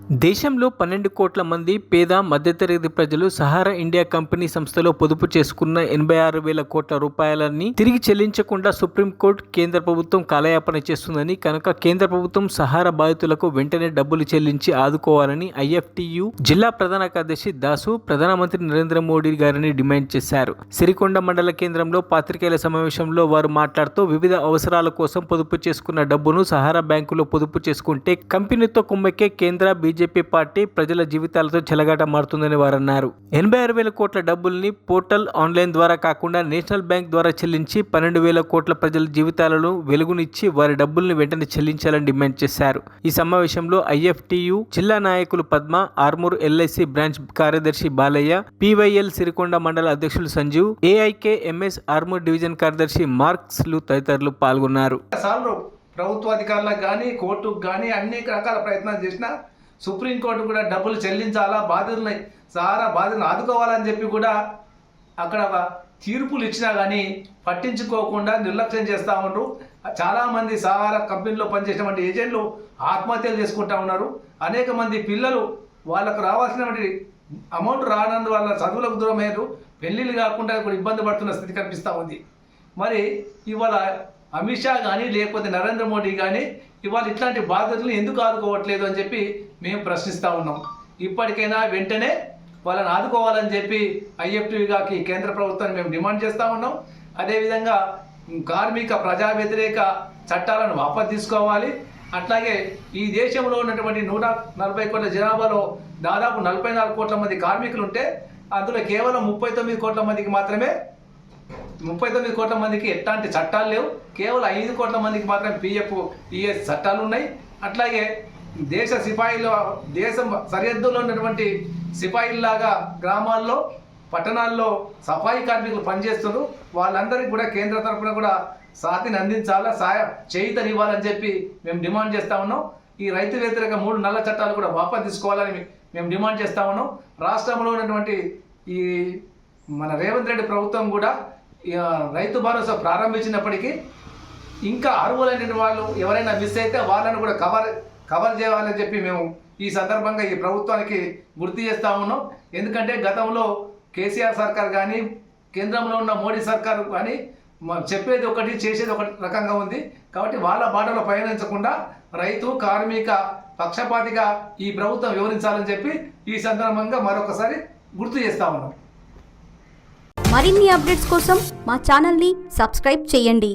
దేశంలో 12 కోట్ల మంది పేద మధ్యతరగతి ప్రజలు సహారా ఇండియా కంపెనీ సంస్థలో పొదుపు చేసుకున్న 86,000 కోట్ల రూపాయలని తిరిగి చెల్లించకుండా సుప్రీంకోర్టు కేంద్ర ప్రభుత్వం కాలయాపన చేస్తుందని, కనుక కేంద్ర ప్రభుత్వం సహారా బాధితులకు వెంటనే డబ్బులు చెల్లించి ఆదుకోవాలని ఐఎఫ్టియు జిల్లా ప్రధాన కార్యదర్శి దాసు ప్రధానమంత్రి నరేంద్ర మోడీ గారిని డిమాండ్ చేశారు. సిరికొండ మండల కేంద్రంలో పాత్రికేయుల సమావేశంలో వారు మాట్లాడుతూ, వివిధ అవసరాల కోసం పొదుపు చేసుకున్న డబ్బును సహారా బ్యాంకులో పొదుపు చేసుకుంటే కంపెనీతో కుమ్మక్కే కేంద్ర బీజేపీ పార్టీ ప్రజల జీవితాలతో చెలగాట మారుతుందని వారన్నారు. 86,000 కోట్ల డబ్బుల్ని పోర్టల్ ఆన్లైన్ ద్వారా కాకుండా నేషనల్ బ్యాంక్ ద్వారా చెల్లించి 12,000 కోట్ల ప్రజల జీవితాలను వెలుగునిచ్చి వారి డబ్బుల్ని వెంటనే చెల్లించాలని డిమాండ్ చేశారు. ఈ సమావేశంలో ఐఎఫ్టియు జిల్లా నాయకులు పద్మ, ఆర్మూర్ ఎల్ఐసి బ్రాంచ్ కార్యదర్శి బాలయ్య, పివైఎల్ సిరికొండ మండల అధ్యక్షులు సంజీవ్, ఏఐకేఎంఎస్ ఆర్మూర్ డివిజన్ కార్యదర్శి మార్క్స్ లు తదితరులు పాల్గొన్నారు. ప్రభుత్వ అధికారులకు కానీ కోర్టుకు కానీ అన్ని రకాల ప్రయత్నాలు చేసినా సుప్రీంకోర్టు కూడా డబ్బులు చెల్లించాలా, సహారా బాధితులను ఆదుకోవాలని చెప్పి కూడా అక్కడ తీర్పులు ఇచ్చినా కానీ పట్టించుకోకుండా నిర్లక్ష్యం చేస్తూ ఉన్నారు. చాలామంది సహారా కంపెనీలో పనిచేసినటువంటి ఏజెంట్లు ఆత్మహత్యలు చేసుకుంటా ఉన్నారు. అనేక మంది పిల్లలు వాళ్ళకు రావాల్సినటువంటి అమౌంట్ రానందువల్ల చదువులకు దూరమయ్యారు. పెళ్ళిళ్ళు కాకుండా కూడా ఇబ్బంది పడుతున్న స్థితి కనిపిస్తూ ఉంది. మరి ఇవాళ అమిత్ షా కానీ లేకపోతే నరేంద్ర మోడీ కానీ ఇవాళ ఇట్లాంటి బాధ్యతలను ఎందుకు ఆదుకోవట్లేదు అని చెప్పి మేము ప్రశ్నిస్తూ ఉన్నాం. ఇప్పటికైనా వెంటనే వాళ్ళని ఆదుకోవాలని చెప్పి ఐఎఫ్టియుగాకి కేంద్ర ప్రభుత్వాన్ని మేము డిమాండ్ చేస్తూ ఉన్నాం. అదేవిధంగా కార్మిక ప్రజా వ్యతిరేక చట్టాలను వాపసు తీసుకోవాలి. అట్లాగే ఈ దేశంలో ఉన్నటువంటి 140 కోట్ల జనాభాలో దాదాపు 44 కోట్ల మంది కార్మికులు ఉంటే అందులో కేవలం 39 కోట్ల మందికి మాత్రమే 39 కోట్ల మందికి ఎట్లాంటి చట్టాలు లేవు. కేవలం 5 కోట్ల మందికి మాత్రమే పిఎఫ్, ఈఎస్ చట్టాలు ఉన్నాయి. అట్లాగే దేశ సిపాయిలు, దేశం సరిహద్దులో ఉన్నటువంటి సిపాయిల్లాగా గ్రామాల్లో, పట్టణాల్లో సఫాయి కార్మికులు పనిచేస్తున్నారు. వాళ్ళందరికీ కూడా కేంద్ర తరఫున కూడా సాతిని అందించాలా, చేయితనివ్వాలని చెప్పి మేము డిమాండ్ చేస్తూ ఉన్నాం. ఈ రైతు వ్యతిరేక 3 నల్ల చట్టాలు కూడా వాపసు తీసుకోవాలని మేము డిమాండ్ చేస్తూ ఉన్నాం. రాష్ట్రంలో ఉన్నటువంటి ఈ మన రేవంత్ రెడ్డి ప్రభుత్వం కూడా రైతు భరోసా ప్రారంభించినప్పటికీ ఇంకా అర్హులైన వాళ్ళు ఎవరైనా మిస్ అయితే వాళ్ళని కూడా కవర్ చేయాలని చెప్పి మేము ఈ సందర్భంగా ఈ ప్రభుత్వానికి గుర్తు చేస్తూ ఉన్నాం. ఎందుకంటే గతంలో కేసీఆర్ సర్కార్ కానీ కేంద్రంలో ఉన్న మోడీ సర్కార్ కానీ చెప్పేది ఒకటి చేసేది ఒక రకంగా ఉంది. కాబట్టి వాళ్ళ బాటలో పయనించకుండా రైతు కార్మిక పక్షపాతిగా ఈ ప్రభుత్వం వివరించాలని చెప్పి ఈ సందర్భంగా మరొకసారి గుర్తు చేస్తూ ఉన్నాం. మరిన్ని అప్డేట్స్ కోసం మా ఛానల్ని సబ్స్క్రైబ్ చేయండి.